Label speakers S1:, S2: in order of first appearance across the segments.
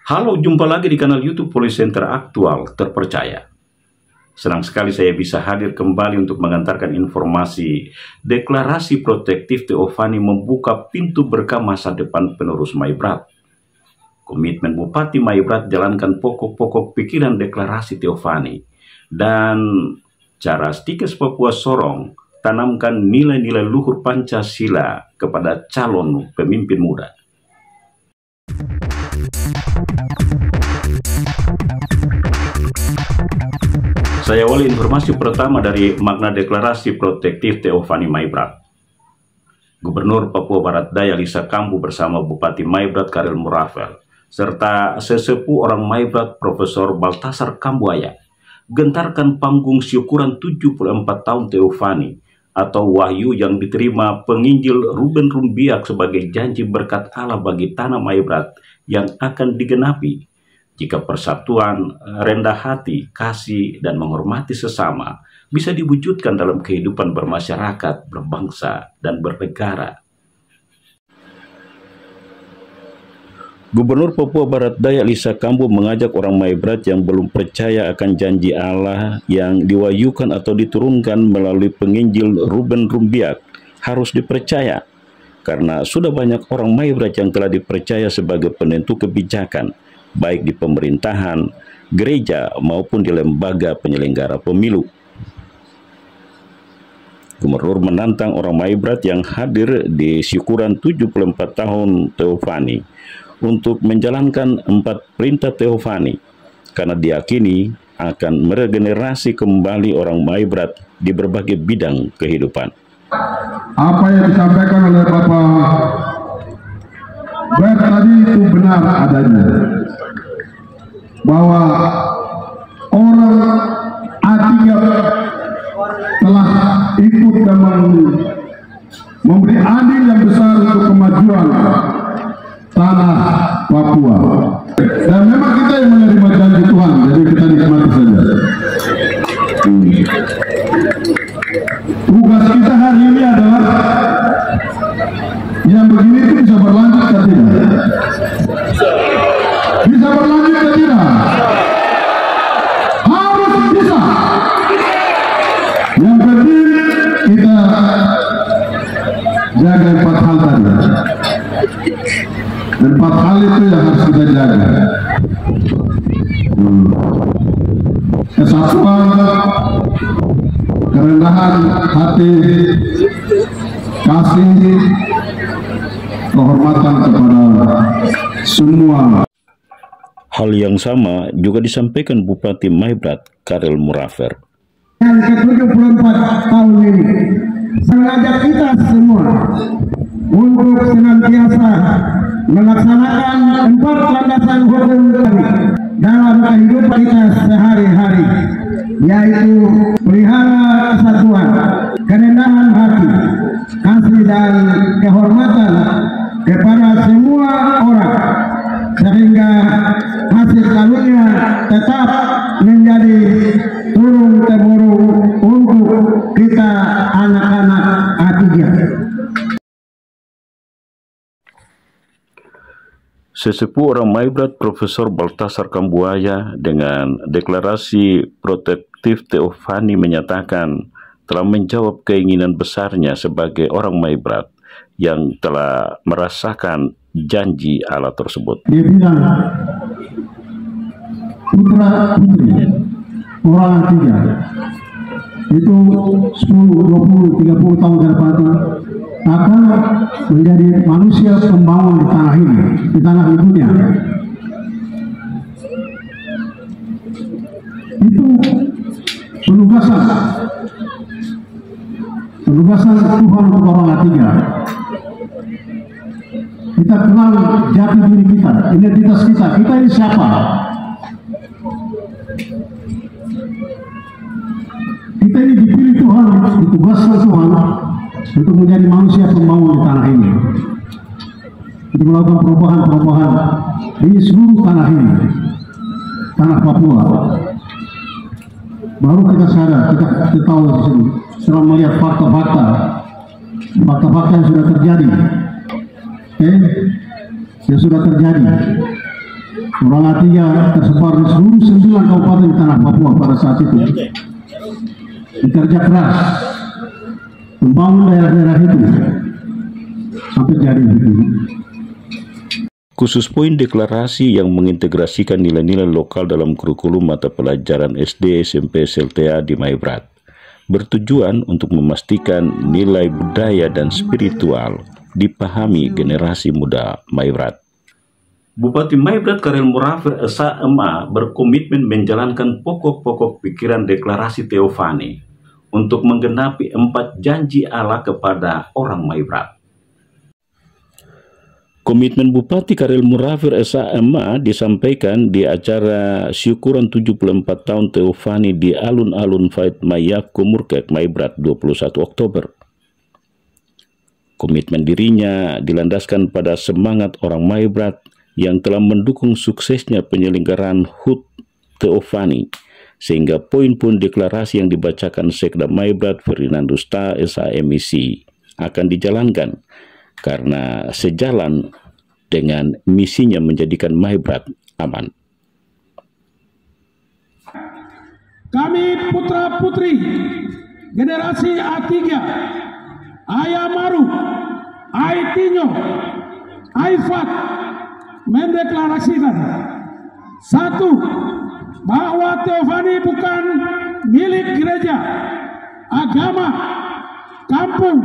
S1: Halo, jumpa lagi di kanal YouTube Police Center Aktual Terpercaya. Senang sekali saya bisa hadir kembali untuk mengantarkan informasi deklarasi protektif Theophany membuka pintu berkah masa depan penerus Maibrat. Komitmen Bupati Maibrat jalankan pokok-pokok pikiran deklarasi Theophany dan cara Stikes Papua Sorong tanamkan nilai-nilai luhur Pancasila kepada calon pemimpin muda. Saya awali informasi pertama dari makna deklarasi protektif Theophany Maibrat. Gubernur Papua Barat Daya Lisa Kambu bersama Bupati Maibrat Karel Muravel serta sesepuh orang Maibrat Profesor Baltasar Kambuaya gentarkan panggung syukuran 74 tahun Theophany atau wahyu yang diterima penginjil Ruben Rumbiak sebagai janji berkat Allah bagi tanah Maibrat yang akan digenapi jika persatuan, rendah hati, kasih, dan menghormati sesama bisa diwujudkan dalam kehidupan bermasyarakat, berbangsa, dan bernegara. Gubernur Papua Barat Daya Lisa Kambu mengajak orang Maibrat yang belum percaya akan janji Allah yang diwahyukan atau diturunkan melalui penginjil Ruben Rumbiak harus dipercaya, karena sudah banyak orang Maibrat yang telah dipercaya sebagai penentu kebijakan, baik di pemerintahan, gereja, maupun di lembaga penyelenggara pemilu. Gubernur menantang orang Maibrat yang hadir di syukuran 74 tahun Theophany untuk menjalankan 4 perintah Theophany, karena diyakini akan meregenerasi kembali orang Maibrat di berbagai bidang kehidupan.
S2: Apa yang disampaikan oleh Bapak Bert tadi itu benar adanya, bahwa orang A3 telah ikut dan memberi andil yang besar untuk kemajuan tanah Papua. Dan memang kita yang menerima janji Tuhan, jadi kita nikmati saja. Tugas kita hari ini adalah yang begini itu bisa berlanjut atau tidak? Bisa berlanjut atau tidak? Harus bisa. Yang penting kita jaga 4 hal tadi. Dan 4 hal itu yang harus kita jaga. Kesatuan, kerendahan hati, kasih, kehormatan kepada semua.
S1: Hal yang sama juga disampaikan Bupati Maibrat Karel Muravel.
S2: Yang ke-74 tahun ini mengajak kita semua untuk senantiasa melaksanakan 4 landasan hukum dalam kehidupan kita sehari-hari, yaitu pelihara kesatuan, kerendahan hati, kasih dan kehormatan kepada semua orang, sehingga hasil karunia tetap menjadi turun-temurun untuk kita anak-anak A3.
S1: Sesepuh orang Maibrat Profesor Baltasar Kambuaya dengan deklarasi protektif Theophany menyatakan telah menjawab keinginan besarnya sebagai orang Maibrat yang telah merasakan janji Allah tersebut.
S2: Dia bilang, putra putri orang A3 itu 10, 20, 30 tahun ke depan akan menjadi manusia pembangun di tanah ini, di tanah ibunya. Itu penugasan Tuhan untuk orang A3. Kita kenal jati diri kita, identitas kita ini siapa? Kita ini dipilih Tuhan, ditugaskan Tuhan untuk menjadi manusia pembangun di tanah ini, untuk melakukan perubahan-perubahan di seluruh tanah ini, tanah Papua. Baru kita sadar, kita tahu di sini, setelah melihat fakta-fakta yang sudah terjadi, yang sudah terjadi. Orang A3 tersebar di seluruh 9 kabupaten tanah Papua pada saat itu. Bekerja keras membangun daerah-daerah itu sampai jadi begini.
S1: Khusus poin deklarasi yang mengintegrasikan nilai-nilai lokal dalam kurikulum mata pelajaran SD, SMP, SLTA di Maibrat, bertujuan untuk memastikan nilai budaya dan spiritual dipahami generasi muda Maibrat. Bupati Maibrat Karel Murafir Esa Ema berkomitmen menjalankan pokok-pokok pikiran deklarasi Theophany untuk menggenapi 4 janji Allah kepada orang Maibrat. Komitmen Bupati Karel Murafir Esa Ema disampaikan di acara syukuran 74 tahun Theophany di alun-alun Fait Mayak Kumurkek Maibrat 21 Oktober. Komitmen dirinya dilandaskan pada semangat orang Maibrat yang telah mendukung suksesnya penyelenggaraan HUT Theophany, sehingga poin-poin deklarasi yang dibacakan Sekda Maibrat Ferdinandus Ta SHMIC akan dijalankan karena sejalan dengan misinya menjadikan Maibrat aman.
S3: Kami putra-putri generasi A3, Ayah Maru, Aitinyo, Aifat mendeklarasikan: 1. Bahwa Theophany bukan milik gereja, agama, kampung,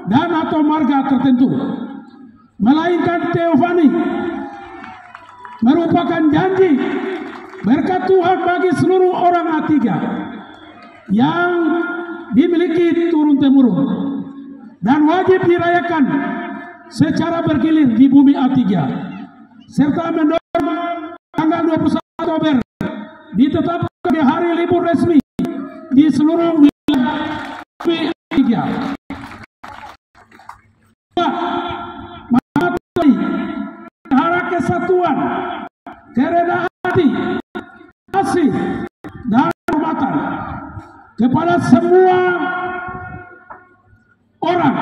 S3: dan atau marga tertentu, melainkan Theophany merupakan janji berkat Tuhan bagi seluruh orang A3 yang dimiliki turun-temurun dan wajib dirayakan secara bergilir di bumi A3, serta mendorong tanggal 21 Oktober ditetapkan sebagai hari libur resmi di seluruh wilayah bumi A3. Menghara kesatuan, kerendahan hati, kasih, dan hormatan kepada semua orang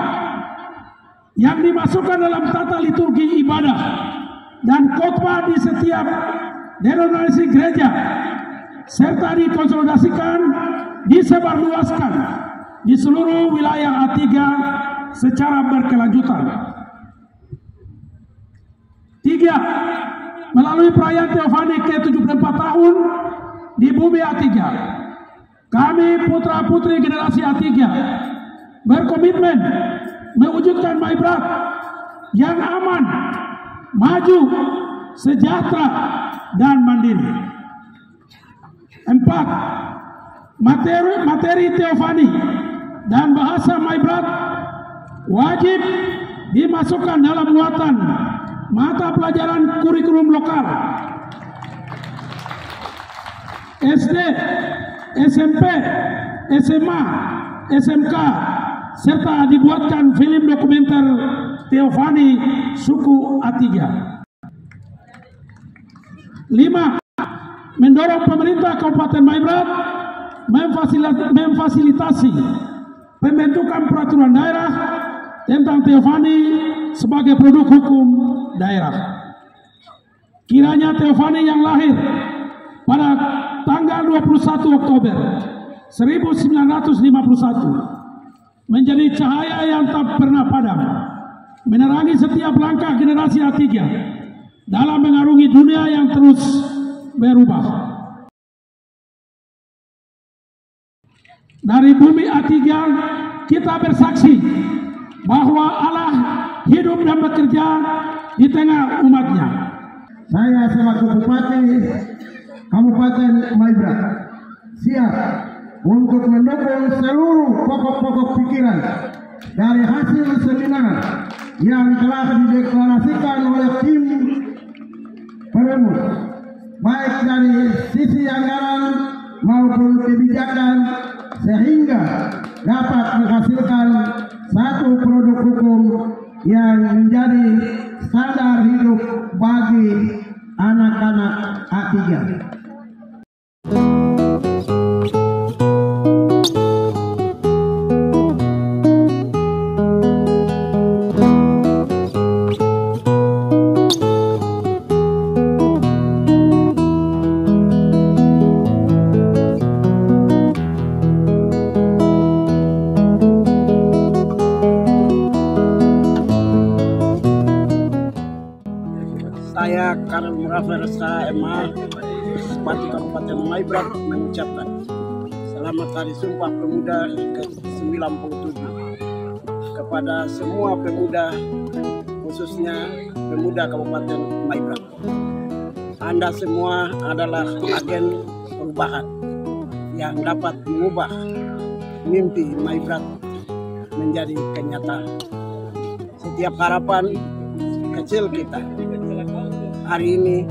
S3: yang dimasukkan dalam tata liturgi ibadah dan khotbah di setiap denominasi gereja, serta dikonsolidasikan, disebarluaskan di seluruh wilayah A3 secara berkelanjutan. 3. Melalui perayaan Theophany ke-74 tahun di bumi A3, kami putra-putri generasi A3 berkomitmen mewujudkan Maibrat yang aman, maju, sejahtera, dan mandiri. 4. Materi Theophany dan bahasa Maibrat wajib dimasukkan dalam muatan mata pelajaran kurikulum lokal SD, SMP, SMA, SMK, serta dibuatkan film dokumenter Theophany suku A3. 5. Mendorong pemerintah Kabupaten Maibrat memfasilitasi pembentukan peraturan daerah tentang Theophany sebagai produk hukum daerah. Kiranya Theophany yang lahir pada tanggal 21 Oktober 1951 menjadi cahaya yang tak pernah padam, menerangi setiap langkah generasi A3 dalam mengarungi dunia yang terus berubah. Dari bumi A3 kita bersaksi bahwa Allah hidup dan bekerja di tengah umatnya.
S2: Saya selaku Bupati Kabupaten Maibrat siap untuk mendukung seluruh pokok-pokok pikiran dari hasil seminar yang telah dideklarasikan oleh tim perumus, baik dari sisi anggaran maupun kebijakan, sehingga dapat menghasilkan satu produk hukum yang menjadi standar hidup bagi anak-anak A3.
S4: Saya Karel Murafer SKMA Bupati Kabupaten Maibrat mengucapkan selamat Hari Sumpah Pemuda ke-97 kepada semua pemuda, khususnya pemuda Kabupaten Maibrat. Anda semua adalah agen perubahan yang dapat mengubah mimpi Maibrat menjadi kenyataan. Setiap harapan kecil kita hari ini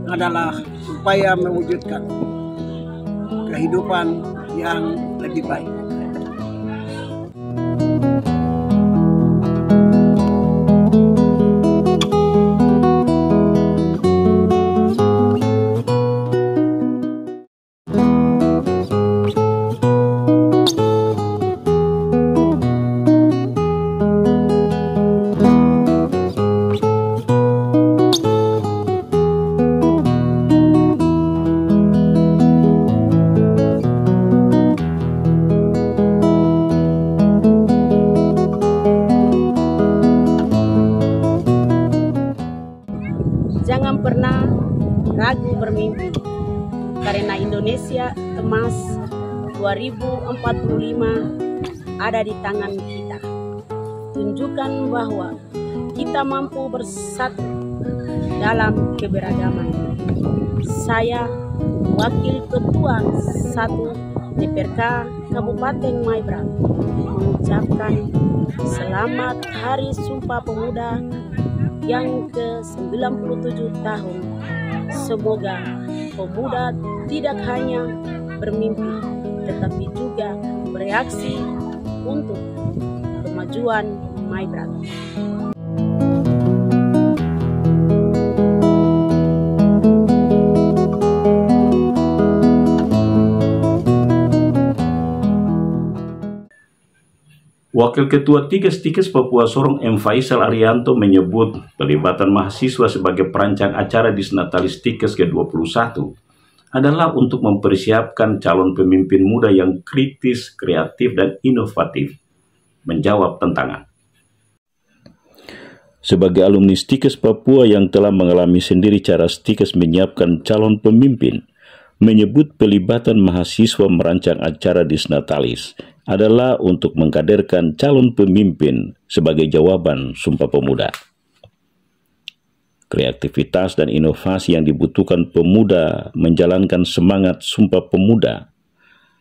S4: adalah upaya mewujudkan kehidupan yang lebih baik.
S5: Jangan pernah ragu bermimpi, karena Indonesia emas 2045 ada di tangan kita. Tunjukkan bahwa kita mampu bersatu dalam keberagaman. Saya, Wakil Ketua 1 DPRK Kabupaten Maibrat, mengucapkan selamat Hari Sumpah Pemuda yang ke-97 tahun. Semoga pemuda tidak hanya bermimpi, tetapi juga bereaksi untuk kemajuan Maibrat.
S1: Wakil Ketua Tikes Papua Sorong M. Faisal Arianto menyebut pelibatan mahasiswa sebagai perancang acara Disnatalis Tikes ke-21 adalah untuk mempersiapkan calon pemimpin muda yang kritis, kreatif, dan inovatif menjawab tantangan. Sebagai alumni Tikes Papua yang telah mengalami sendiri cara Tikes menyiapkan calon pemimpin, menyebut pelibatan mahasiswa merancang acara Disnatalis adalah untuk mengkaderkan calon pemimpin sebagai jawaban Sumpah Pemuda. Kreativitas dan inovasi yang dibutuhkan pemuda menjalankan semangat Sumpah Pemuda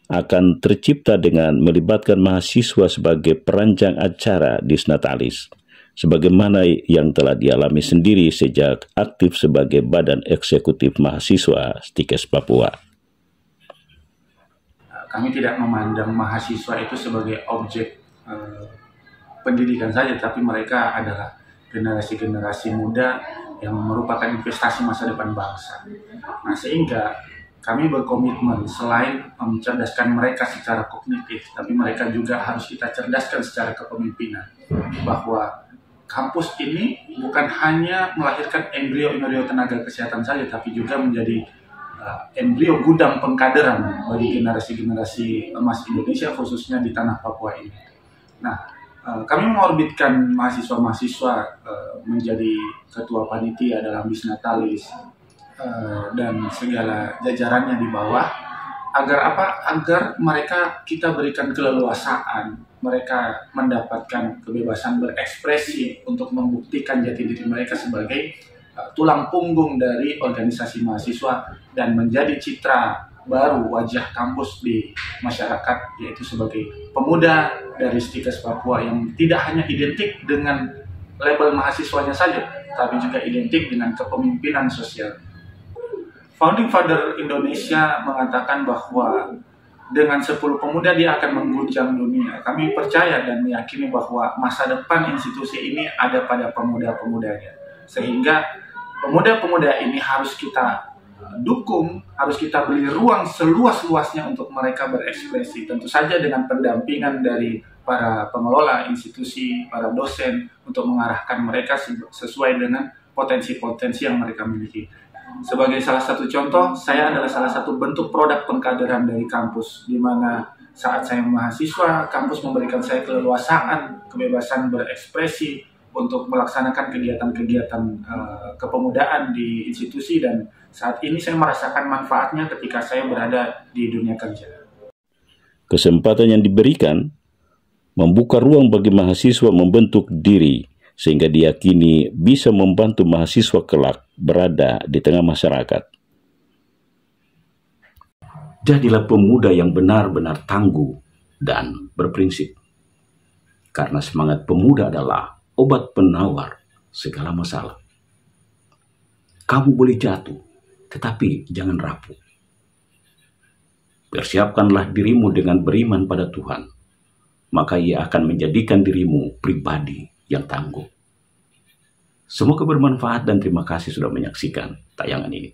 S1: akan tercipta dengan melibatkan mahasiswa sebagai perancang acara Disnatalis, sebagaimana yang telah dialami sendiri sejak aktif sebagai Badan Eksekutif Mahasiswa Tikes Papua.
S6: Kami tidak memandang mahasiswa itu sebagai objek pendidikan saja, tapi mereka adalah generasi-generasi muda yang merupakan investasi masa depan bangsa. Nah, sehingga kami berkomitmen selain mencerdaskan mereka secara kognitif, tapi mereka juga harus kita cerdaskan secara kepemimpinan. Bahwa kampus ini bukan hanya melahirkan embrio-embrio tenaga kesehatan saja, tapi juga menjadi embrio gudang pengkaderan bagi generasi-generasi emas Indonesia, khususnya di tanah Papua ini. Nah, kami mengorbitkan mahasiswa-mahasiswa menjadi ketua panitia dalam Disnatalis dan segala jajarannya di bawah, agar apa? Agar mereka kita berikan keleluasaan, mereka mendapatkan kebebasan berekspresi untuk membuktikan jati diri mereka sebagai tulang punggung dari organisasi mahasiswa dan menjadi citra baru wajah kampus di masyarakat, yaitu sebagai pemuda dari Tikes Papua yang tidak hanya identik dengan label mahasiswanya saja, tapi juga identik dengan kepemimpinan sosial. Founding Father Indonesia mengatakan bahwa dengan 10 pemuda dia akan mengguncang dunia. Kami percaya dan meyakini bahwa masa depan institusi ini ada pada pemuda-pemudanya. Sehingga pemuda-pemuda ini harus kita dukung, harus kita beri ruang seluas-luasnya untuk mereka berekspresi. Tentu saja dengan pendampingan dari para pengelola institusi, para dosen, untuk mengarahkan mereka sesuai dengan potensi-potensi yang mereka miliki. Sebagai salah satu contoh, saya adalah salah satu bentuk produk pengkaderan dari kampus, di mana saat saya mahasiswa, kampus memberikan saya keleluasaan, kebebasan berekspresi, untuk melaksanakan kegiatan-kegiatan kepemudaan di institusi, dan saat ini saya merasakan manfaatnya ketika saya berada di dunia kerja.
S1: Kesempatan yang diberikan membuka ruang bagi mahasiswa membentuk diri sehingga diyakini bisa membantu mahasiswa kelak berada di tengah masyarakat. Jadilah pemuda yang benar-benar tangguh dan berprinsip. Karena semangat pemuda adalah obat penawar segala masalah. Kamu boleh jatuh, tetapi jangan rapuh. Persiapkanlah dirimu dengan beriman pada Tuhan, maka Ia akan menjadikan dirimu pribadi yang tangguh. Semoga bermanfaat dan terima kasih sudah menyaksikan tayangan ini.